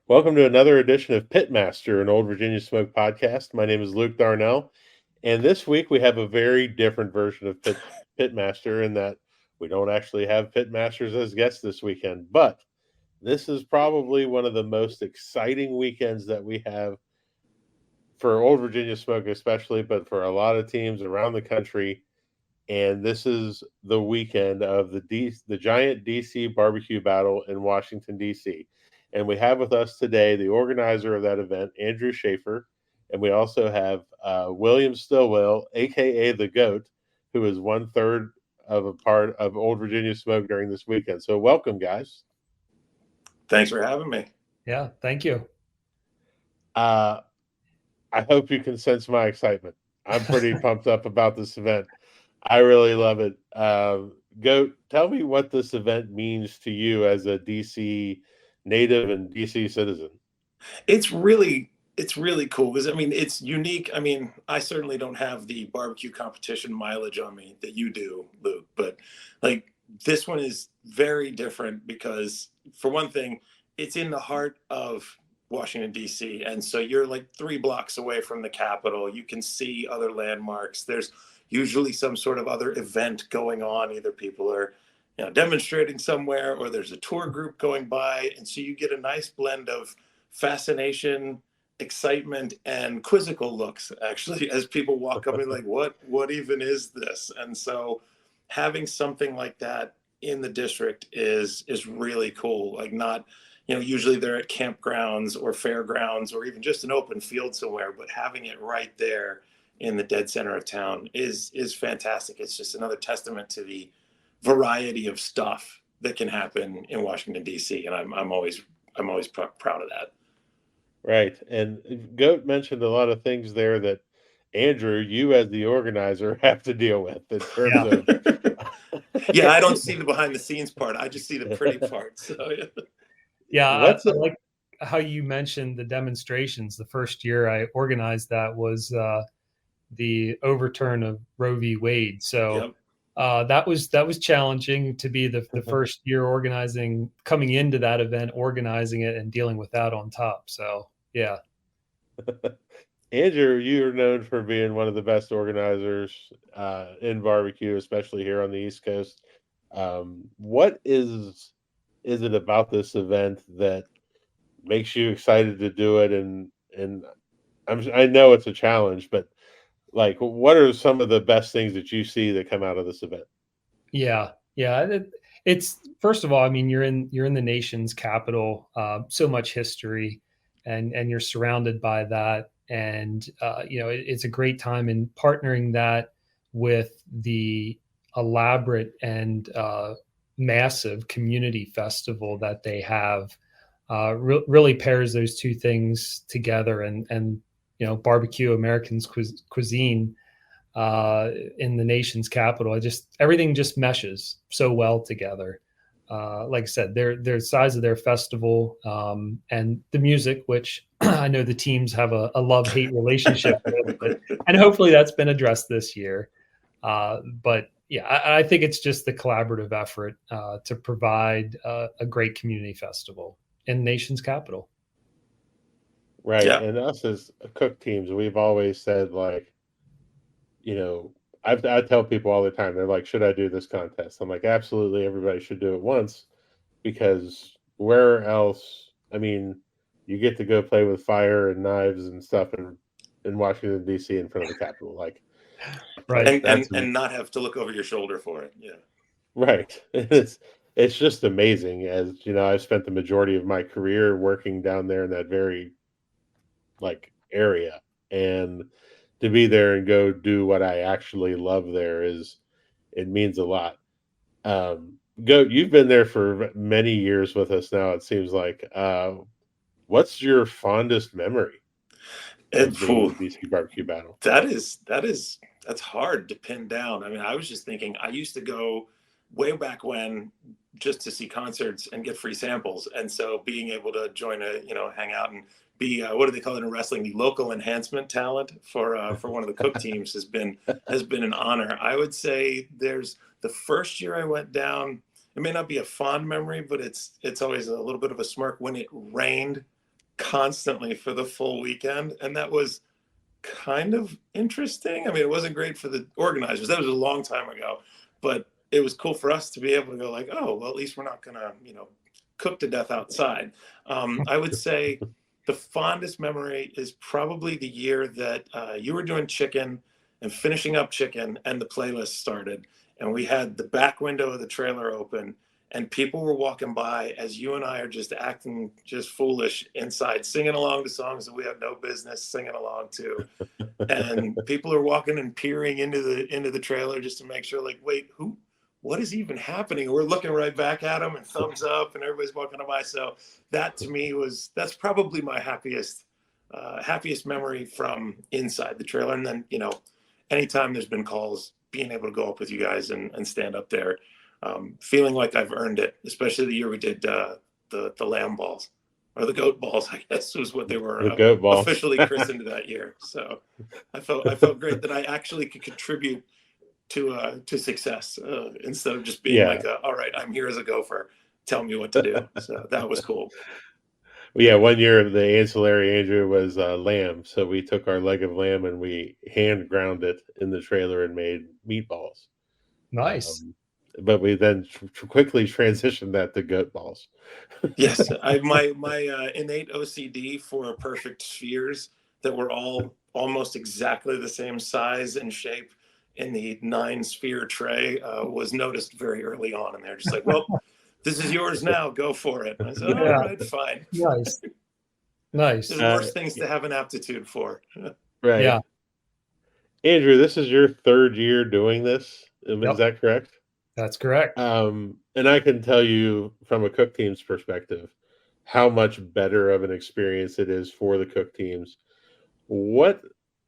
Welcome to another edition of Pitmaster, an Old Virginia Smoke podcast. My name is Luke Darnell, and this week we have a very different version of Pitmaster in that we don't actually have Pitmasters as guests this weekend, but this is probably one of the most exciting weekends that we have for Old Virginia Smoke, especially, but for a lot of teams around the country. And this is the weekend of the giant DC BBQ Battle in Washington, D.C. And we have with us today the organizer of that event, Andrew Schaffer, and we also have William Stilwell, aka the Goat, who is 1/3 of a part of Old Virginia Smoke during this weekend. So welcome, guys. Thanks for having me. Yeah, thank you. I hope you can sense my excitement. I'm pretty pumped up about this event. I really love it. Goat, tell me what this event means to you as a DC native and DC citizen. It's really cool because it's unique. I certainly don't have the barbecue competition mileage on me that you do, Luke, but like this one is very different because for one thing, it's in the heart of Washington, D.C. And so you're like 3 blocks away from the Capitol. You can see other landmarks. There's usually some sort of other event going on. Either people are demonstrating somewhere or there's a tour group going by. And so you get a nice blend of fascination, excitement, and quizzical looks, actually, as people walk up and like, what even is this? And so having something like that in the district is really cool. Like not usually they're at campgrounds or fairgrounds or even just an open field somewhere, but having it right there in the dead center of town is fantastic. It's just another testament to the variety of stuff that can happen in Washington, D.C. And I'm always proud of that. Right. And Goat mentioned a lot of things there that Andrew, you as the organizer, have to deal with in terms of. Yeah, I don't see the behind the scenes part. I just see the pretty part. So yeah, I like how you mentioned the demonstrations. The first year I organized that was the overturn of Roe v. Wade. So that was challenging to be the first year coming into that event, organizing it, and dealing with that on top. So yeah. Andrew, you're known for being one of the best organizers in barbecue, especially here on the East Coast. What is it about this event that makes you excited to do it? And I know it's a challenge, but like, what are some of the best things that you see that come out of this event? Yeah. It's first of all, you're in the nation's capital, so much history, and you're surrounded by that. And it's a great time in partnering that with the elaborate and massive community festival that they have. Really pairs those two things together, and barbecue, Americans cuisine in the nation's capital. Everything just meshes so well together. Like I said, their size of their festival, and the music, which I know the teams have a love-hate relationship with, and hopefully that's been addressed this year. But yeah, I think it's just the collaborative effort to provide a great community festival in the nation's capital. Right. Yeah. And us as cook teams, we've always said, like, I tell people all the time, they're like, should I do this contest? I'm like, absolutely, everybody should do it once, because where else? You get to go play with fire and knives and stuff in Washington, D.C. in front of the Capitol. Like, right. And not have to look over your shoulder for it. Yeah. Right. It's just amazing. As I've spent the majority of my career working down there in that very area, and to be there and go do what I actually love there it means a lot. Goat, you've been there for many years with us now, it seems like. What's your fondest memory of the DC BBQ Battle? That's hard to pin down. I was just thinking, I used to go way back when just to see concerts and get free samples. And so being able to join hang out and be, what do they call it in wrestling? The local enhancement talent for one of the cook teams has been an honor. I would say there's the first year I went down, it may not be a fond memory, but it's always a little bit of a smirk when it rained constantly for the full weekend, and that was kind of interesting. I mean, it wasn't great for the organizers. That was a long time ago, but it was cool for us to be able to go like, oh, well, at least we're not gonna, cook to death outside. I would say the fondest memory is probably the year that you were doing chicken and finishing up chicken, and the playlist started, and we had the back window of the trailer open, and people were walking by as you and I are just acting just foolish inside, singing along to songs that we have no business singing along to. And people are walking and peering into the trailer just to make sure, like, wait, what is even happening? And we're looking right back at them and thumbs up, and everybody's walking by. So that to me that's probably my happiest memory from inside the trailer. And then, anytime there's been calls, being able to go up with you guys and stand up there, feeling like I've earned it, especially the year we did the lamb balls, or the goat balls, I guess was what they were officially christened that year. So I felt great that I actually could contribute to success, instead of just being like, all right, I'm here as a gopher, tell me what to do. So that was cool. Well, yeah, one year the ancillary, Andrew, was lamb. So we took our leg of lamb and we hand ground it in the trailer and made meatballs. Nice. But we then quickly transitioned that to goat balls. Yes, my innate OCD for perfect spheres that were all almost exactly the same size and shape in the 9-sphere tray was noticed very early on, and they're just like, well, this is yours now, go for it. And I said, all right, fine. Nice. There's worse things to have an aptitude for. Right. Yeah. Andrew, this is your 3rd year doing this. Is that correct? That's correct. And I can tell you from a cook team's perspective how much better of an experience it is for the cook teams. What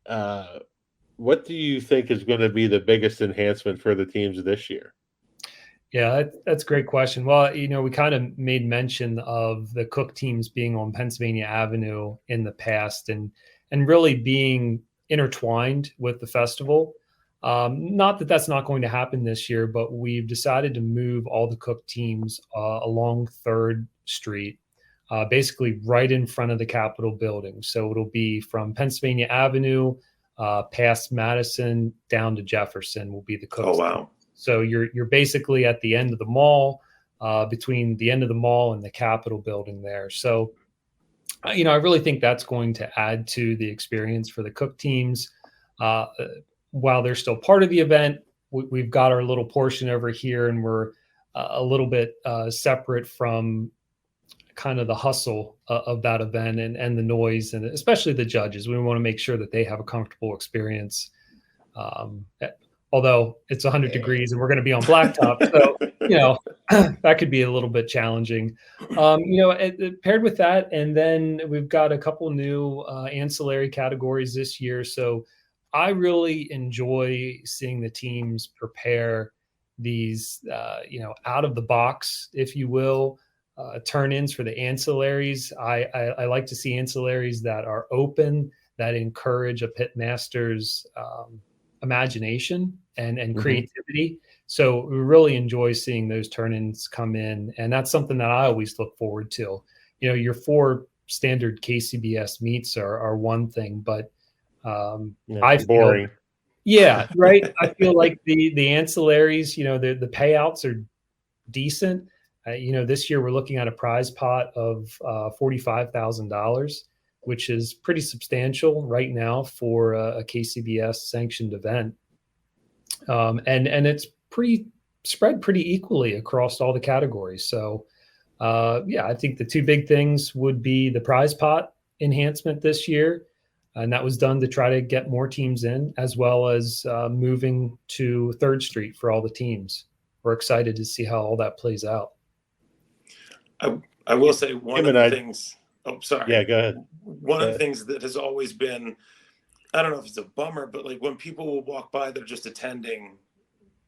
do you think is going to be the biggest enhancement for the teams this year? Yeah, that's a great question. Well, we kind of made mention of the cook teams being on Pennsylvania Avenue in the past and really being intertwined with the festival. Not that that's not going to happen this year, but we've decided to move all the cook teams along 3rd Street, basically right in front of the Capitol building. So it'll be from Pennsylvania Avenue past Madison down to Jefferson will be the cook. Oh, wow. So you're basically at the end of the mall, between the end of the mall and the Capitol building there. So, I really think that's going to add to the experience for the cook teams. While they're still part of the event, we've got our little portion over here, and we're a little bit separate from kind of the hustle of that event and the noise, and especially the judges. We want to make sure that they have a comfortable experience. Although it's 100 degrees and we're going to be on blacktop. So, that could be a little bit challenging, paired with that. And then we've got a couple new ancillary categories this year. So I really enjoy seeing the teams prepare these, out of the box, if you will, turn-ins for the ancillaries. I like to see ancillaries that are open, that encourage a pit master's imagination and creativity. So we really enjoy seeing those turn-ins come in, and that's something that I always look forward to. Your 4 standard KCBS meets are one thing, but I feel boring. Yeah, right. I feel like the ancillaries, the payouts are decent. This year we're looking at a prize pot of $45,000, which is pretty substantial right now for a KCBS sanctioned event. And it's spread pretty equally across all the categories. So, I think the 2 big things would be the prize pot enhancement this year. And that was done to try to get more teams in, as well as moving to 3rd Street for all the teams. We're excited to see how all that plays out. I will say one of the things. Oh, sorry. Yeah, go ahead. One of the things that has always been, I don't know if it's a bummer, but like when people will walk by, they're just attending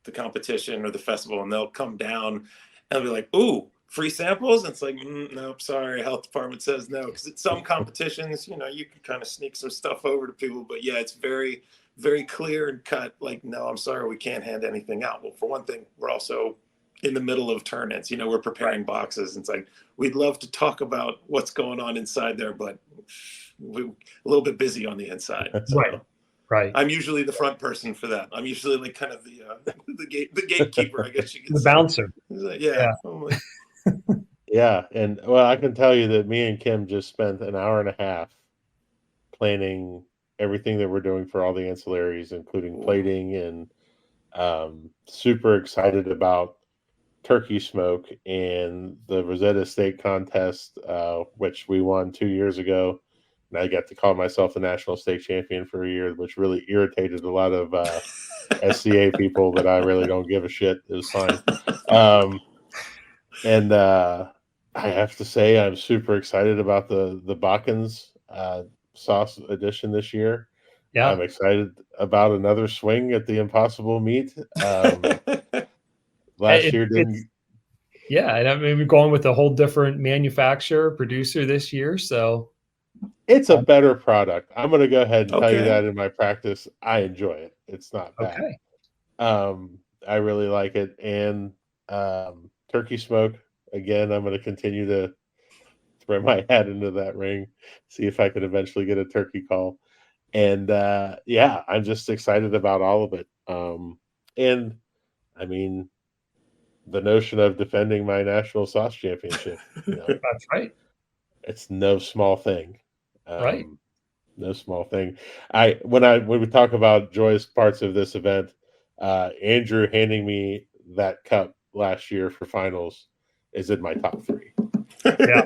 the competition or the festival, and they'll come down and they'll be like, ooh, free samples? And it's like, nope, sorry, health department says no. Because at some competitions, you can kind of sneak some stuff over to people. But yeah, it's very, very clear and cut. Like, no, I'm sorry, we can't hand anything out. Well, for one thing, we're also in the middle of tournaments. We're preparing boxes. And it's like, we'd love to talk about what's going on inside there, but we're a little bit busy on the inside. So Right. I'm usually the front person for that. I'm usually like kind of the gatekeeper, I guess you could The say. bouncer. Like, yeah. Yeah. And well, I can tell you that me and Kim just spent an hour and a half planning everything that we're doing for all the ancillaries, including plating, and super excited about turkey smoke and the Rosetta Steak contest, which we won 2 years ago. And I got to call myself the national steak champion for a year, which really irritated a lot of SCA people, but I really don't give a shit. It was fine. And I have to say, I'm super excited about the Bakkens sauce edition this year. Yeah. I'm excited about another swing at the Impossible Meat. Last year didn't. Yeah, and I mean, we're going with a whole different manufacturer, producer this year, so it's a better product. I'm going to go ahead and tell you Okay. that in my practice, I enjoy it. It's not bad. okay. I really like it. And turkey smoke, again, I'm going to continue to throw my hat into that ring, see if I can eventually get a turkey call. And yeah, I'm just excited about all of it. And I mean, the notion of defending my national sauce championship, That's right. it's no small thing. Right. No small thing. When we talk about joyous parts of this event, Andrew handing me that cup last year for finals is in my top 3. Yeah.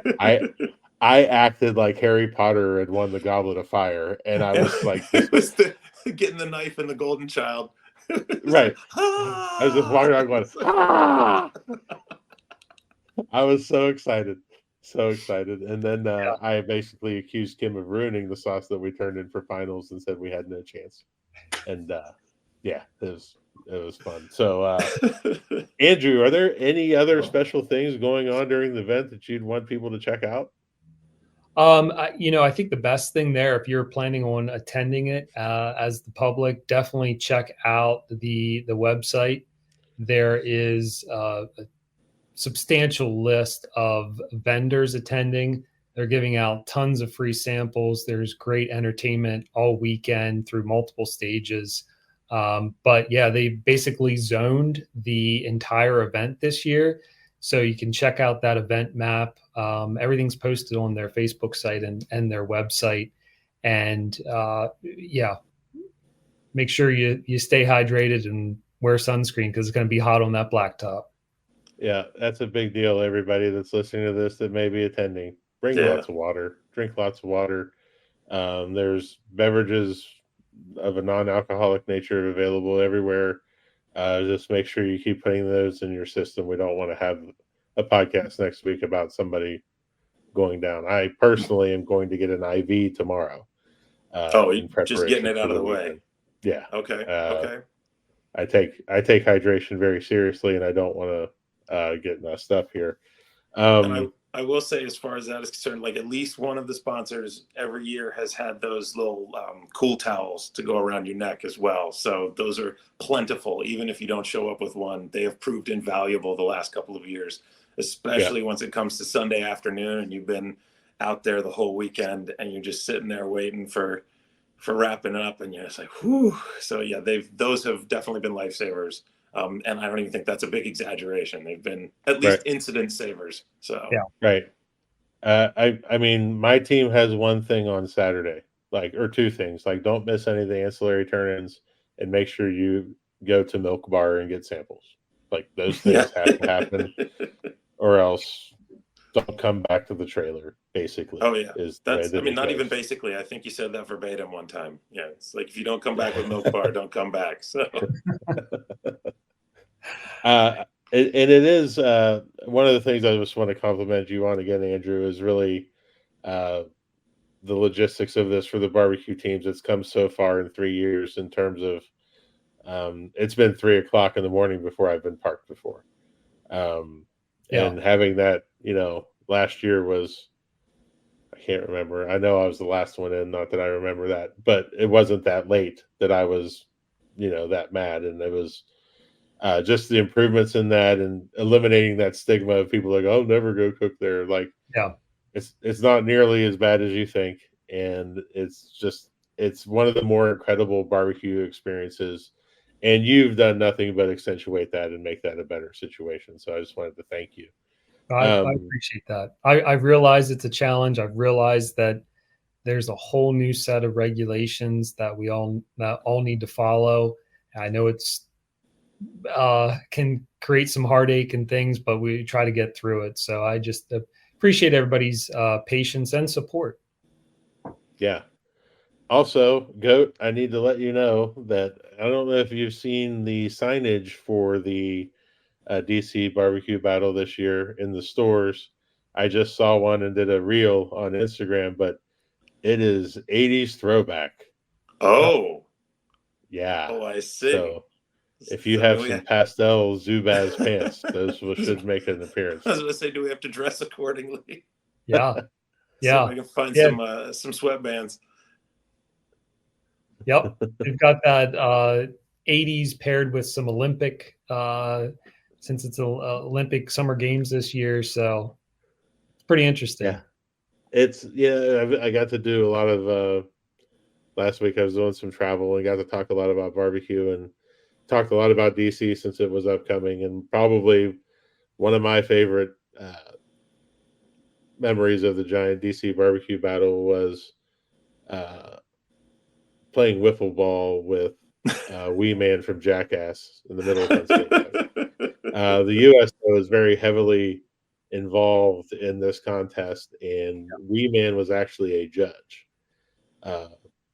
I acted like Harry Potter had won the Goblet of Fire, and I was like, it was getting the knife and the golden child. Right. I was just walking around going, ah! I was so excited. So excited. And then I basically accused Kim of ruining the sauce that we turned in for finals and said we had no chance. And yeah, it was fun. So Andrew, are there any other special things going on during the event that you'd want people to check out? I think the best thing there, if you're planning on attending it as the public, definitely check out the website. There is a substantial list of vendors attending. They're giving out tons of free samples. There's great entertainment all weekend through multiple stages. But yeah, they basically zoned the entire event this year. So you can check out that event map. Everything's posted on their Facebook site and their website. And yeah, make sure you stay hydrated and wear sunscreen because it's going to be hot on that blacktop. Yeah, that's a big deal. Everybody that's listening to this that may be attending, bring lots of water, drink lots of water. There's beverages of a non-alcoholic nature available everywhere. Just make sure you keep putting those in your system. We don't want to have a podcast next week about somebody going down. I personally am going to get an IV tomorrow. Just getting it out of the way. Yeah. Okay. Okay. I take hydration very seriously, and I don't want to get messed up here. And I will say, as far as that is concerned, like at least one of the sponsors every year has had those little cool towels to go around your neck as well. So those are plentiful. Even if you don't show up with one, they have proved invaluable the last couple of years, especially once it comes to Sunday afternoon and you've been out there the whole weekend and you're just sitting there waiting for wrapping up and you're just like, whew. So yeah, those have definitely been lifesavers. And I don't even think that's a big exaggeration. They've been at least incident savers. So yeah, right. I mean, my team has one thing on Saturday, or two things. Like, don't miss any of the ancillary turn-ins, and make sure you go to Milk Bar and get samples. Like, those things have to happen, or else don't come back to the trailer. Basically, oh yeah, that's. I mean, not even basically. I think you said that verbatim one time. Yeah, it's like if you don't come back with Milk Bar, don't come back. So. And it is one of the things I just want to compliment you on again, Andrew, is really the logistics of this for the barbecue teams. It's come so far in 3 years in terms of it's been 3:00 in the morning before I've been parked before. And having that, last year was, I can't remember. I know I was the last one in, not that I remember that, but it wasn't that late that I was, that mad. And it was, just the improvements in that and eliminating that stigma of people like, oh, never go cook there. Like, Yeah. it's not nearly as bad as you think, and it's one of the more incredible barbecue experiences. And you've done nothing but accentuate that and make that a better situation. So I just wanted to thank you. I appreciate that. I've realized it's a challenge. I've realized that there's a whole new set of regulations that we all need to follow. I know it's can create some heartache and things, but we try to get through it. So I just appreciate everybody's patience and support. Yeah. Also, Goat, I need to let you know that I don't know if you've seen the signage for the DC BBQ Battle this year in the stores. I just saw one and did a reel on Instagram, but it is 80s throwback. Oh. Yeah. Oh, I see. So if you have some pastel Zubaz pants, those should make an appearance. I was going to say, do we have to dress accordingly? Yeah. Yeah. So I can find some sweatbands. Yep. We've got that 80s paired with some Olympic, since it's Olympic Summer Games this year. So it's pretty interesting. Yeah. I got to do a lot of, last week I was doing some travel and got to talk a lot about barbecue and talked a lot about DC since it was upcoming. And probably one of my favorite memories of the giant DC BBQ Battle was playing wiffle ball with Wee Man from Jackass in the middle of Pennsylvania. The U.S. was very heavily involved in this contest, and Wee Man was actually a judge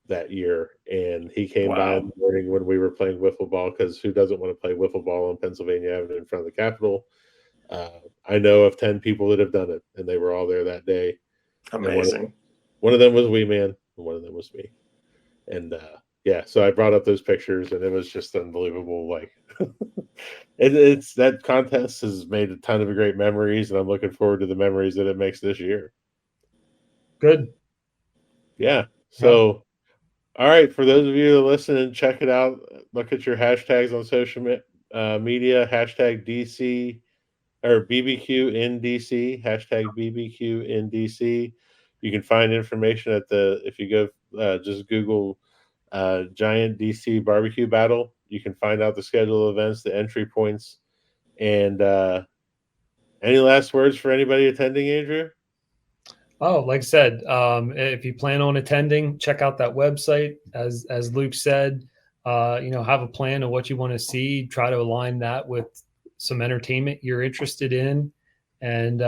that year, and he came by in the morning when we were playing wiffle ball, because who doesn't want to play wiffle ball on Pennsylvania Avenue in front of the Capitol? I know of 10 people that have done it, and they were all there that day. Amazing. One of them was Wee Man, and one of them was me. And so I brought up those pictures, and it was just unbelievable. Like, it's that contest has made a ton of great memories, and I'm looking forward to the memories that it makes this year. Good. Yeah. So, all right, for those of you that listen and check it out, look at your hashtags on social media. Hashtag DC or BBQ in DC. Hashtag BBQ in DC. You can find information if you go just Google Giant DC BBQ Battle. You can find out the schedule of events, the entry points, and any last words for anybody attending, Andrew? Oh, like I said, if you plan on attending, check out that website. As Luke said, have a plan of what you want to see. Try to align that with some entertainment you're interested in, and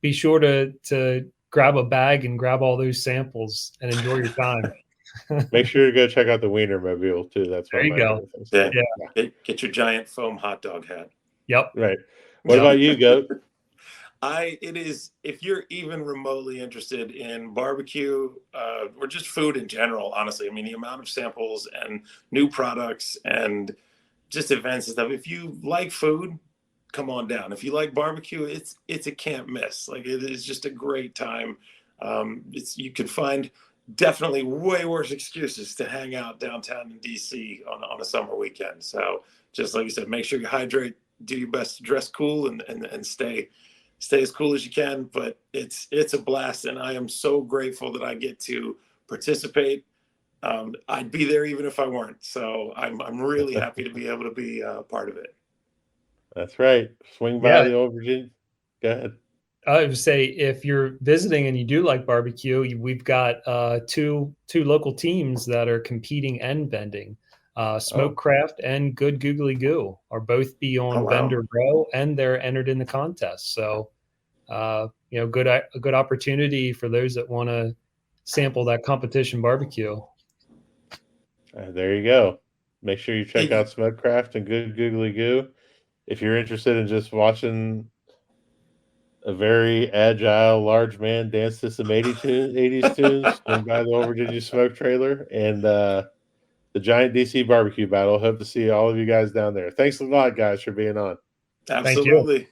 be sure to grab a bag and grab all those samples and enjoy your time. Make sure to go check out the Wienermobile too. That's there you go. Yeah. Get your giant foam hot dog hat. Yep. Right. What about you, Goat? If you're even remotely interested in barbecue or just food in general, honestly, I mean, the amount of samples and new products and just events and stuff. If you like food, come on down. If you like barbecue, it's a can't miss. Like, it is just a great time. You can find definitely way worse excuses to hang out downtown in DC on a summer weekend. So just like you said, make sure you hydrate, do your best to dress cool and stay as cool as you can. But it's a blast, and I am so grateful that I get to participate. I'd be there even if I weren't. So I'm really happy to be able to be part of it. That's right. Swing by the old Virginia. Go ahead. I would say if you're visiting and you do like barbecue, we've got two local teams that are competing and vending. Smokecraft and Good Googly Goo are both be on vendor row, and they're entered in the contest. So, a good opportunity for those that want to sample that competition barbecue. There you go. Make sure you check out Smokecraft and Good Googly Goo. If you're interested in just watching a very agile, large man dance to some 80s tunes, swing by the Old Virginia Smoke Trailer and the Giant DC BBQ Battle. Hope to see all of you guys down there. Thanks a lot, guys, for being on. Absolutely.